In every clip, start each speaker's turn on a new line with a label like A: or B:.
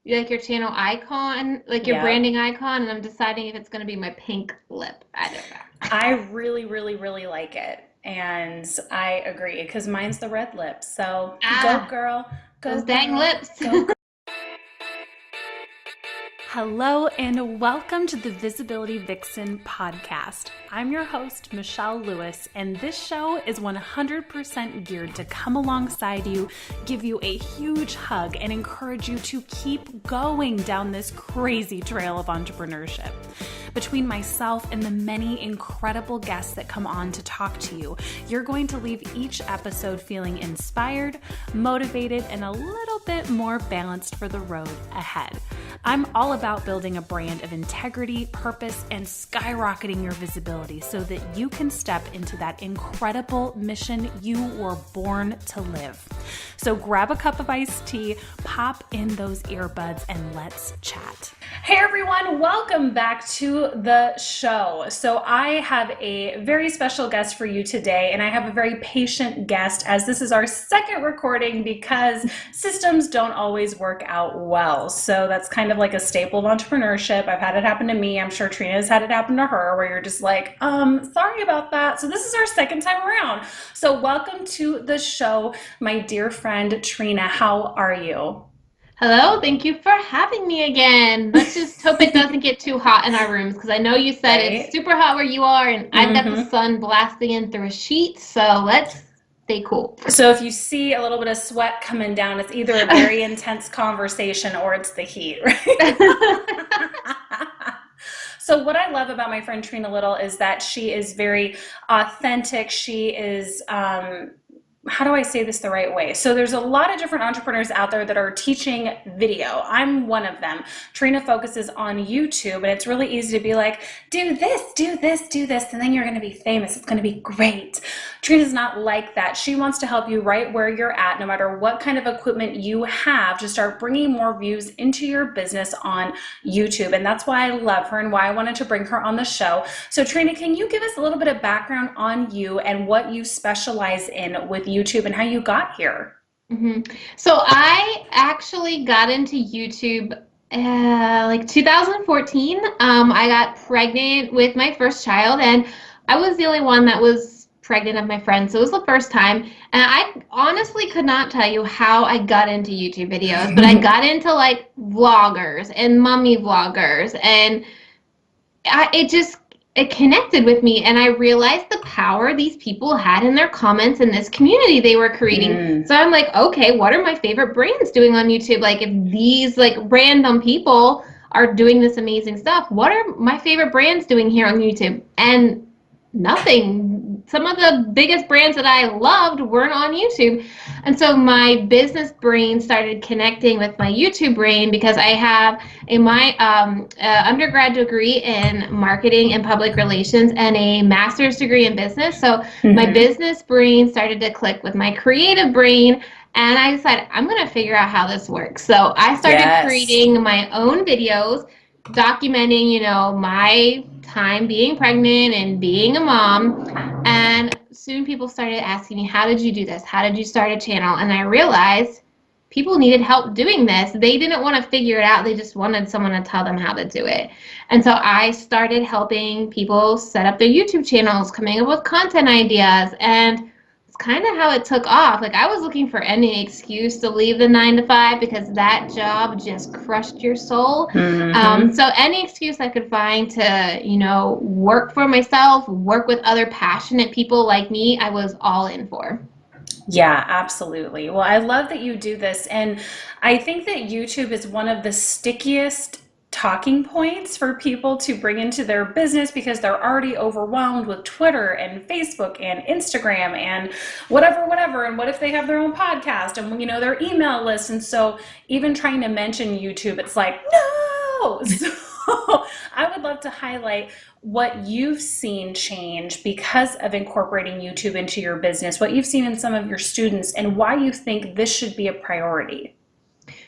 A: like your channel icon, like your
B: Yep.
A: branding icon, and I'm deciding if it's going to be my pink lip. I don't know.
B: I really, really, really like it. And I agree because mine's the red lip. So go
A: Ah,
B: girl, go
A: those dang
B: girl,
A: lips.
B: go girl. Hello and welcome to the Visibility Vixen podcast. I'm your host, Michelle Lewis, and this show is 100% geared to come alongside you, give you a huge hug, and encourage you to keep going down this crazy trail of entrepreneurship. Between myself and the many incredible guests that come on to talk to you, you're going to leave each episode feeling inspired, motivated, and a little bit more balanced for the road ahead. I'm all about building a brand of integrity, purpose, and skyrocketing your visibility so that you can step into that incredible mission you were born to live. So grab a cup of iced tea, pop in those earbuds, and let's chat. Hey everyone, welcome back to the show. So I have a very special guest for you today, and I have a very patient guest as this is our second recording because systems don't always work out well. So that's kind of like a staple of entrepreneurship. I've had it happen to me. I'm sure Trina has had it happen to her where you're just like, sorry about that. So this is our second time around. So welcome to the show, my dear friend Trina. How are you?
A: Hello, thank you for having me again. Let's just hope it doesn't get too hot in our rooms because I know you said it's
B: Right?
A: super hot where you are, and I've got the
B: Mm-hmm.
A: sun blasting in through a sheet, so let's stay cool.
B: So if you see a little bit of sweat coming down, it's either a very intense conversation or it's the heat, right? So what I love about my friend Trina Little is that she is very authentic. She is, how do I say this the right way? So there's a lot of different entrepreneurs out there that are teaching video. I'm one of them. Trina focuses on YouTube, and it's really easy to be like, do this, do this, do this, and then you're going to be famous. It's going to be great. Trina's not like that. She wants to help you right where you're at, no matter what kind of equipment you have, to start bringing more views into your business on YouTube. And that's why I love her and why I wanted to bring her on the show. So Trina, can you give us a little bit of background on you and what you specialize in with YouTube and how you got here?
A: So I actually got into YouTube like 2014. I got pregnant with my first child, and I was the only one that was pregnant of my friends. So it was the first time, and I honestly could not tell you how I got into YouTube videos, but I got into like vloggers and mommy vloggers, and it just it connected with me, and I realized the power these people had in their comments in this community they were creating.
B: Mm,
A: So I'm like, okay, what are my favorite brands doing on YouTube? Like, if these like random people are doing this amazing stuff, what are my favorite brands doing here on YouTube? And nothing. Some of the biggest brands that I loved weren't on YouTube. And so my business brain started connecting with my YouTube brain because I have my undergrad degree in marketing and public relations and a master's degree in business. So my
B: hmm.
A: business brain started to click with my creative brain, and I decided I'm going to figure out how this works. So I started
B: Yes.
A: creating my own videos documenting, my time being pregnant and being a mom. And soon people started asking me, how did you do this? How did you start a channel? And I realized people needed help doing this. They didn't want to figure it out. They just wanted someone to tell them how to do it. And so I started helping people set up their YouTube channels, coming up with content ideas, and it's kind of how it took off. Like, I was looking for any excuse to leave the 9 to 5 because that job just crushed your soul.
B: Hmm.
A: So any excuse I could find to, work for myself, work with other passionate people like me, I was all in for.
B: Yeah, absolutely. Well, I love that you do this. And I think that YouTube is one of the stickiest talking points for people to bring into their business because they're already overwhelmed with Twitter and Facebook and Instagram and whatever, whatever. And what if they have their own podcast and, their email list? And so even trying to mention YouTube, it's like, no. So I would love to highlight what you've seen change because of incorporating YouTube into your business, what you've seen in some of your students, and why you think this should be a priority.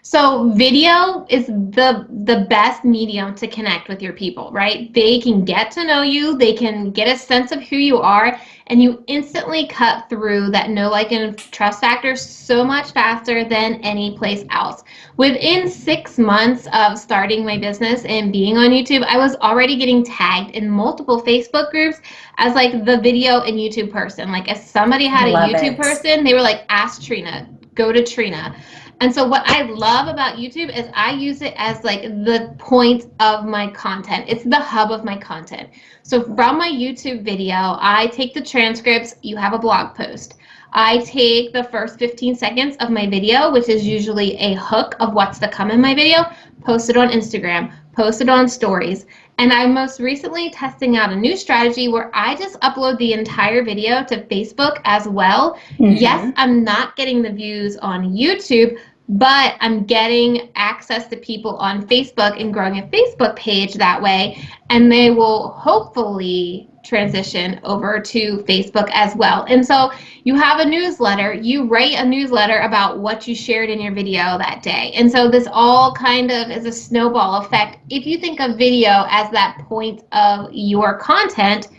A: So video is the best medium to connect with your people, right? They can get to know you, they can get a sense of who you are, and you instantly cut through that know, like, and trust factor so much faster than any place else. Within 6 months of starting my business and being on YouTube, I was already getting tagged in multiple Facebook groups as like the video and YouTube person. Like if somebody had a
B: Love
A: YouTube
B: it.
A: person, they were like, ask Trina, go to Trina. And so what I love about YouTube is I use it as like the point of my content. It's the hub of my content. So from my YouTube video, I take the transcripts, you have a blog post. I take the first 15 seconds of my video, which is usually a hook of what's to come in my video, post it on Instagram, post it on stories. And I'm most recently testing out a new strategy where I just upload the entire video to Facebook as well. Yes, I'm not getting the views on YouTube, but I'm getting access to people on Facebook and growing a Facebook page that way. And they will hopefully transition over to Facebook as well. And so you have a newsletter, you write a newsletter about what you shared in your video that day. And so this all kind of is a snowball effect. If you think of video as that point of your content,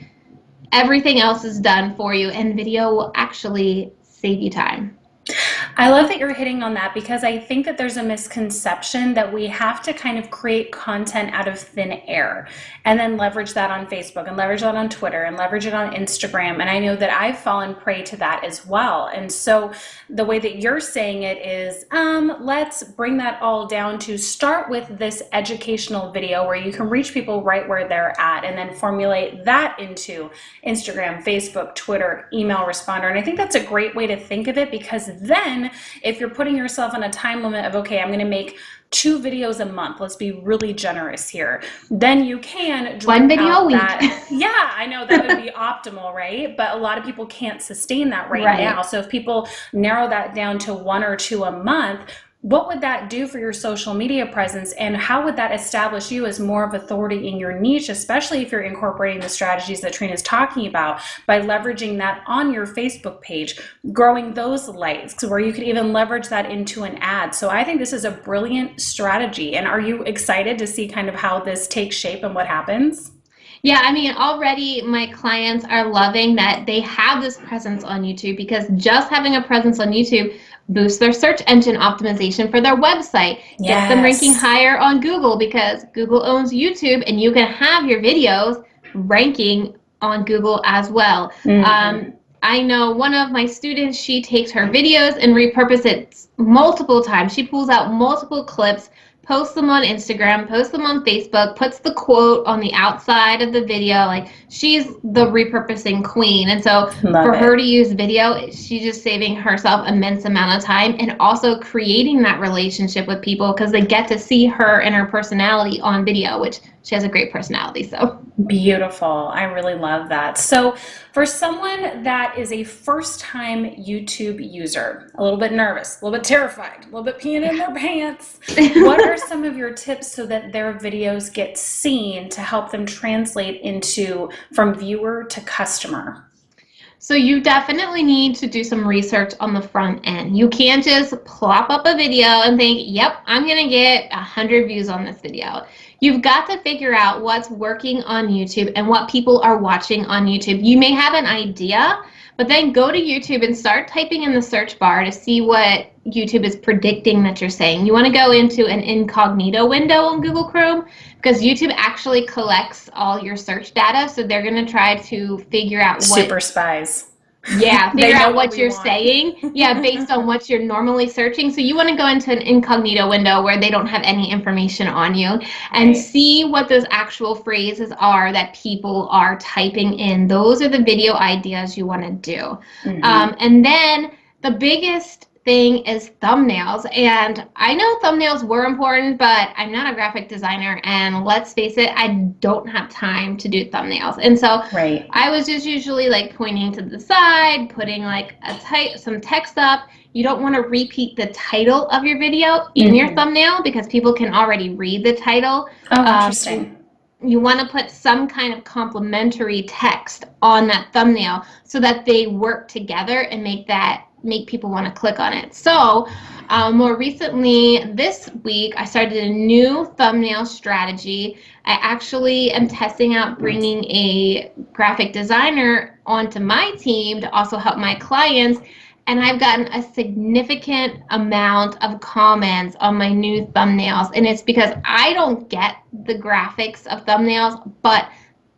A: everything else is done for you, and video will actually save you time.
B: I love that you're hitting on that, because I think that there's a misconception that we have to kind of create content out of thin air and then leverage that on Facebook and leverage that on Twitter and leverage it on Instagram. And I know that I've fallen prey to that as well. And so the way that you're saying it is, let's bring that all down to start with this educational video where you can reach people right where they're at, and then formulate that into Instagram, Facebook, Twitter, email responder. And I think that's a great way to think of it, because then if you're putting yourself on a time limit of, okay, I'm going to make 2 videos a month, let's be really generous here, then you can
A: one video a week.
B: Yeah, I know that would be optimal, right? But a lot of people can't sustain that right now. So if people narrow that down to 1 or 2 a month, what would that do for your social media presence, and how would that establish you as more of authority in your niche, especially if you're incorporating the strategies that Trina is talking about by leveraging that on your Facebook page, growing those likes, where you could even leverage that into an ad. So I think this is a brilliant strategy. And are you excited to see kind of how this takes shape and what happens?
A: Yeah, I mean, already my clients are loving that they have this presence on YouTube, because just having a presence on YouTube boosts their search engine optimization for their website, gets them ranking higher on Google, because Google owns YouTube and you can have your videos ranking on Google as well. I know one of my students, she takes her videos and repurposes it multiple times. She pulls out multiple clips, posts them on Instagram, posts them on Facebook, puts the quote on the outside of the video. Like, she's the repurposing queen. And so for her to use video, she's just saving herself immense amount of time, and also creating that relationship with people, because they get to see her and her personality on video, which she has a great personality. So
B: beautiful. I really love that. So for someone that is a first-time YouTube user, a little bit nervous, a little bit terrified, a little bit peeing in their pants, what are some of your tips so that their videos get seen to help them translate into from viewer to customer?
A: So you definitely need to do some research on the front end. You can't just plop up a video and think, yep, I'm going to get 100 views on this video. You've got to figure out what's working on YouTube and what people are watching on YouTube. You may have an idea, but then go to YouTube and start typing in the search bar to see what YouTube is predicting that you're saying. You want to go into an incognito window on Google Chrome, because YouTube actually collects all your search data. So they're going to try to figure out what...
B: Super spies.
A: Yeah, figure out what you're saying. Yeah, based on what you're normally searching. So you want to go into an incognito window where they don't have any information on you, and see what those actual phrases are that people are typing in. Those are the video ideas you want to do. And then the biggest thing is thumbnails. And I know thumbnails were important, but I'm not a graphic designer, and let's face it, I don't have time to do thumbnails. And so I was just usually like pointing to the side, putting like some text up. You don't want to repeat the title of your video in your thumbnail, because people can already read the title.
B: Interesting.
A: You want to put some kind of complementary text on that thumbnail so that they work together and make that make people want to click on it. So more recently this week, I started a new thumbnail strategy. I actually am testing out bringing a graphic designer onto my team to also help my clients. And I've gotten a significant amount of comments on my new thumbnails. And it's because I don't get the graphics of thumbnails, but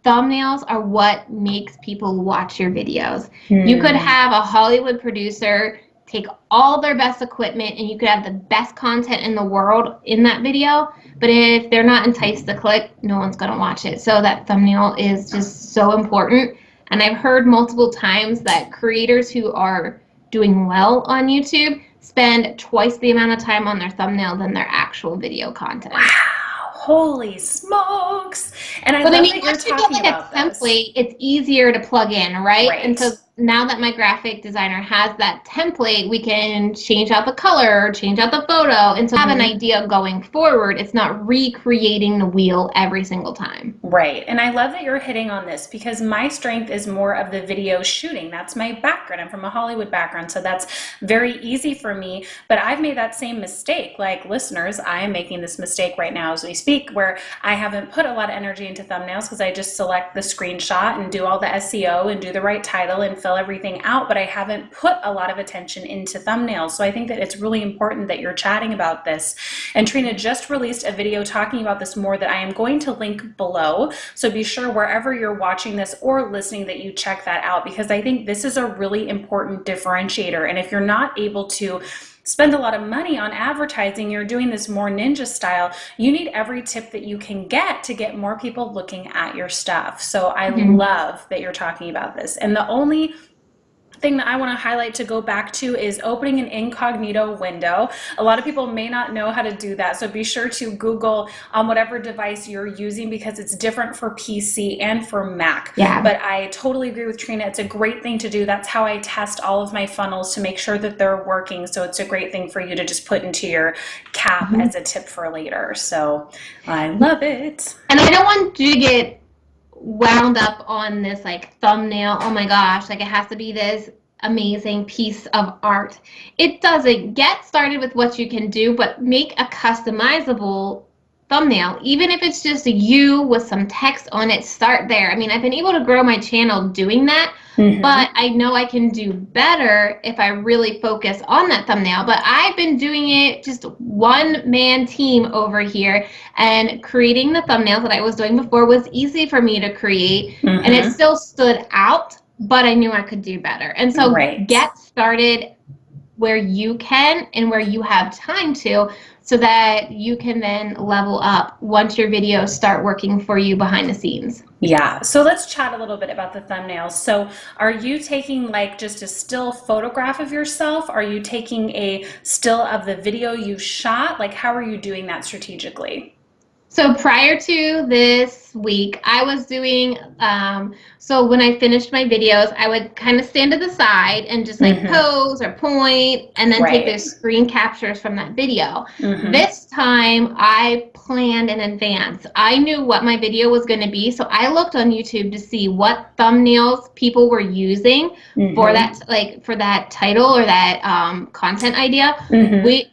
A: thumbnails are what makes people watch your videos. You could have a Hollywood producer take all their best equipment and you could have the best content in the world in that video, but if they're not enticed to click, no one's going to watch it. So that thumbnail is just so important. And I've heard multiple times that creators who are doing well on YouTube spend twice the amount of time on their thumbnail than their actual video content.
B: Wow. Holy smokes. And I
A: But
B: love
A: I mean,
B: that you're
A: once you
B: talking
A: get like a
B: about this.
A: template, it's easier to plug in, right?
B: Right.
A: And so now that my graphic designer has that template, we can change out the color, change out the photo, and so have an idea going forward. It's not recreating the wheel every single time.
B: Right. And I love that you're hitting on this because my strength is more of the video shooting. That's my background. I'm from a Hollywood background, so that's very easy for me. But I've made that same mistake. Like listeners, I am making this mistake right now as we speak, where I haven't put a lot of energy into thumbnails because I just select the screenshot and do all the SEO and do the right title and fill everything out, but I haven't put a lot of attention into thumbnails. So I think that it's really important that you're chatting about this. And TRENA just released a video talking about this more that I am going to link below. So be sure wherever you're watching this or listening that you check that out, because I think this is a really important differentiator. And if you're not able to spend a lot of money on advertising, you're doing this more ninja style, you need every tip that you can get to get more people looking at your stuff. So I love that you're talking about this. And the only thing that I want to highlight to go back to is opening an incognito window. A lot of people may not know how to do that, so be sure to Google on whatever device you're using because it's different for PC and for Mac.
A: Yeah.
B: But I totally agree with TRENA. It's a great thing to do. That's how I test all of my funnels to make sure that they're working. So it's a great thing for you to just put into your cap as a tip for later. So I love it.
A: And I don't want you to get wound up on this like thumbnail. Oh my gosh, like it has to be this amazing piece of art. It doesn't. Get started with what you can do, but make a customizable thumbnail. Even if it's just you with some text on it, start there. I mean, I've been able to grow my channel doing that, but I know I can do better if I really focus on that thumbnail. But I've been doing it just one-man team over here, and creating the thumbnails that I was doing before was easy for me to create, and it still stood out, but I knew I could do better. And so get started where you can and where you have time to, so that you can then level up once your videos start working for you behind the scenes.
B: Yeah, so let's chat a little bit about the thumbnails. So are you taking like just a still photograph of yourself? Are you taking a still of the video you shot? Like how are you doing that strategically?
A: So prior to this week, I was doing, so when I finished my videos, I would kind of stand to the side and just like pose or point and then take those screen captures from that video. This time I planned in advance. I knew what my video was going to be, so I looked on YouTube to see what thumbnails people were using for that, like for that title or that content idea.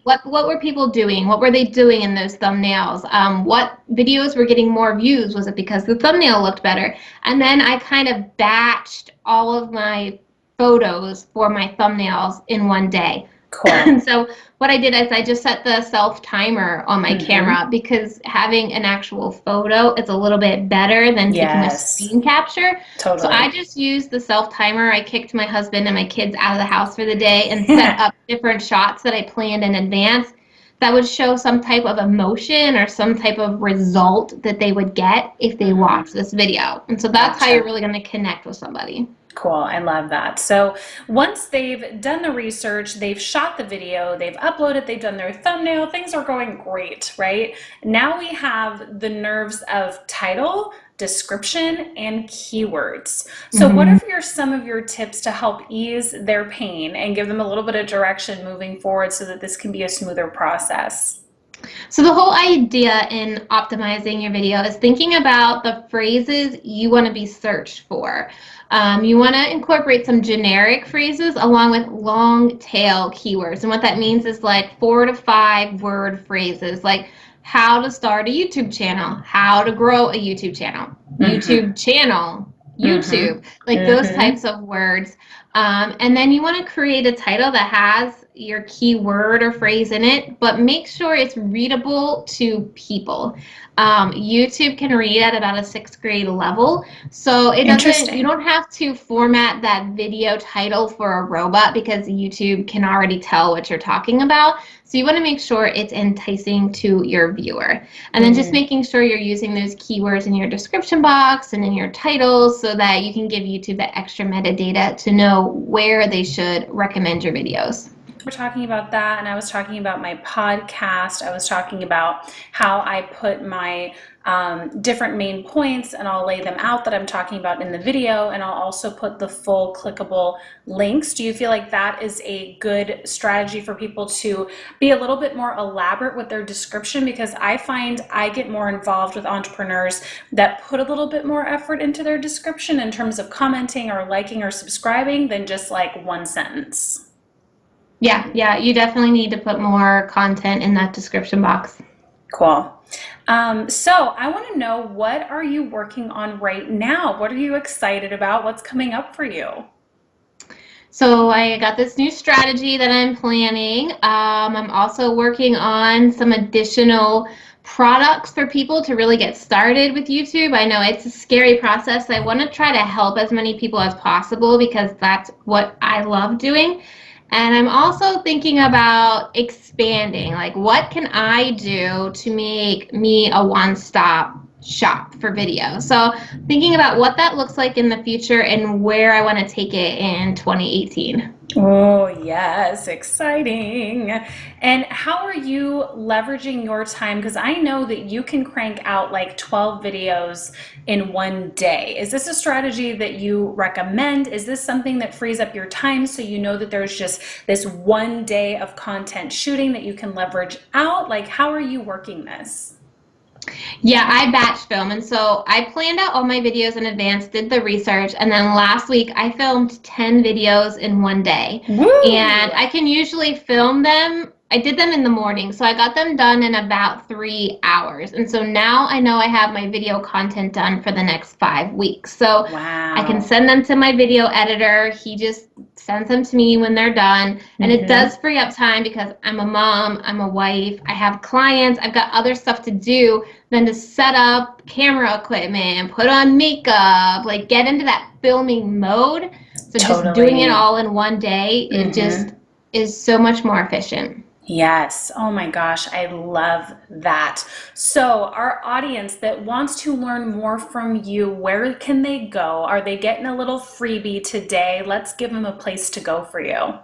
A: What were people doing? What were they doing in those thumbnails? What videos were getting more views? Was it because the thumbnail looked better? And then I kind of batched all of my photos for my thumbnails in one day.
B: Cool.
A: And so what I did is I just set the self timer on my camera, because having an actual photo is a little bit better than taking a screen capture.
B: Totally.
A: So I just used the self timer. I kicked my husband and my kids out of the house for the day and set up different shots that I planned in advance that would show some type of emotion or some type of result that they would get if they watch this video. And so that's how you're really going to connect with somebody.
B: Cool. I love that. So once they've done the research, they've shot the video, they've uploaded, they've done their thumbnail, things are going great, right? Now we have the nerves of title, description, and keywords. So what are some of your tips to help ease their pain and give them a little bit of direction moving forward so that this can be a smoother process?
A: So the whole idea in optimizing your video is thinking about the phrases you want to be searched for. You want to incorporate some generic phrases along with long tail keywords. And what that means is like 4 to 5 word phrases like how to start a YouTube channel, how to grow a YouTube channel, YouTube channel, YouTube, like those types of words. And then you want to create a title that has your keyword or phrase in it, but make sure it's readable to people. YouTube can read at about a 6th grade level, so it doesn't. You don't have to format that video title for a robot because YouTube can already tell what you're talking about. So you want to make sure it's enticing to your viewer, and then just making sure you're using those keywords in your description box and in your titles so that you can give YouTube the extra metadata to know where they should recommend your videos.
B: We're talking about that, and I was talking about my podcast. I was talking about how I put my different main points, and I'll lay them out that I'm talking about in the video, and I'll also put the full clickable links. Do you feel like that is a good strategy for people to be a little bit more elaborate with their description? Because I find I get more involved with entrepreneurs that put a little bit more effort into their description in terms of commenting or liking or subscribing than just like one sentence.
A: Yeah, you definitely need to put more content in that description box.
B: Cool. So I want to know, what are you working on right now? What are you excited about? What's coming up for you?
A: So I got this new strategy that I'm planning. I'm also working on some additional products for people to really get started with YouTube. I know it's a scary process. I want to try to help as many people as possible because that's what I love doing. And I'm also thinking about expanding, like what can I do to make me a one-stop shop for video? So thinking about what that looks like in the future and where I want to take it in 2018.
B: Oh, yes, exciting. And how are you leveraging your time? Because I know that you can crank out like 12 videos in one day. Is this a strategy that you recommend? Is this something that frees up your time so you know that there's just this one day of content shooting that you can leverage out? Like, how are you working this?
A: Yeah, I batch film, and so I planned out all my videos in advance, did the research, and then last week I filmed 10 videos in one day.
B: Woo!
A: And I can usually film them. I did them in the morning, so I got them done in about 3 hours. And so now I know I have my video content done for the next 5 weeks. So
B: wow.
A: I can send them to my video editor. He just sends them to me when they're done. And it does free up time because I'm a mom, I'm a wife, I have clients, I've got other stuff to do than to set up camera equipment, put on makeup, like get into that filming mode. So just doing it all in one day, it just is so much more efficient.
B: Yes. Oh my gosh, I love that. So our audience that wants to learn more from you, where can they go? Are they getting a little freebie today? Let's give them a place to go for you.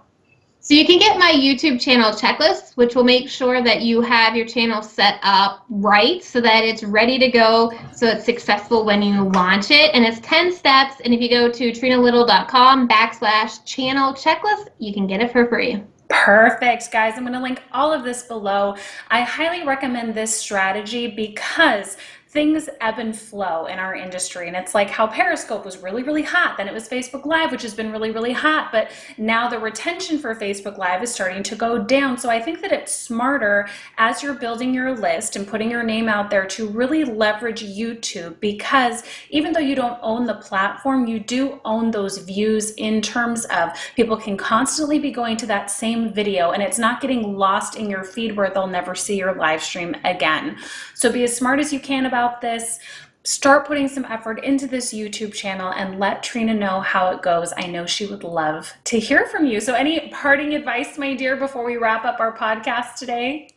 A: So you can get my YouTube channel checklist, which will make sure that you have your channel set up right so that it's ready to go, so it's successful when you launch it. And it's 10 steps. And if you go to TRENALITTLE.com/channel checklist, you can get it for free.
B: Perfect, guys. I'm going to link all of this below. I highly recommend this strategy because things ebb and flow in our industry. And it's like how Periscope was really, really hot. Then it was Facebook Live, which has been really, really hot. But now the retention for Facebook Live is starting to go down. So I think that it's smarter as you're building your list and putting your name out there to really leverage YouTube, because even though you don't own the platform, you do own those views in terms of people can constantly be going to that same video and it's not getting lost in your feed where they'll never see your live stream again. So be as smart as you can about this. Start putting some effort into this YouTube channel and let Trina know how it goes. I know she would love to hear from you. So any parting advice, my dear, before we wrap up our podcast today?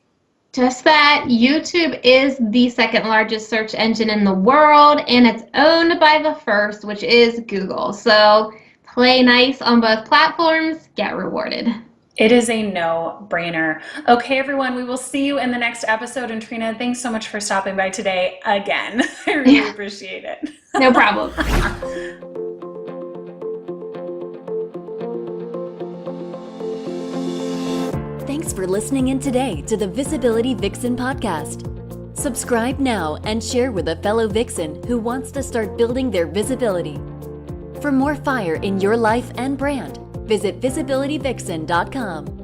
A: Just that YouTube is the second largest search engine in the world, and it's owned by the first, which is Google. So play nice on both platforms, get rewarded.
B: It is a no-brainer. Okay, everyone, we will see you in the next episode. And Trina, thanks so much for stopping by today again. I really appreciate it.
A: No problem.
B: Thanks
C: for listening in today to the Visibility Vixen podcast. Subscribe now and share with a fellow Vixen who wants to start building their visibility. For more fire in your life and brand, visit visibilityvixen.com.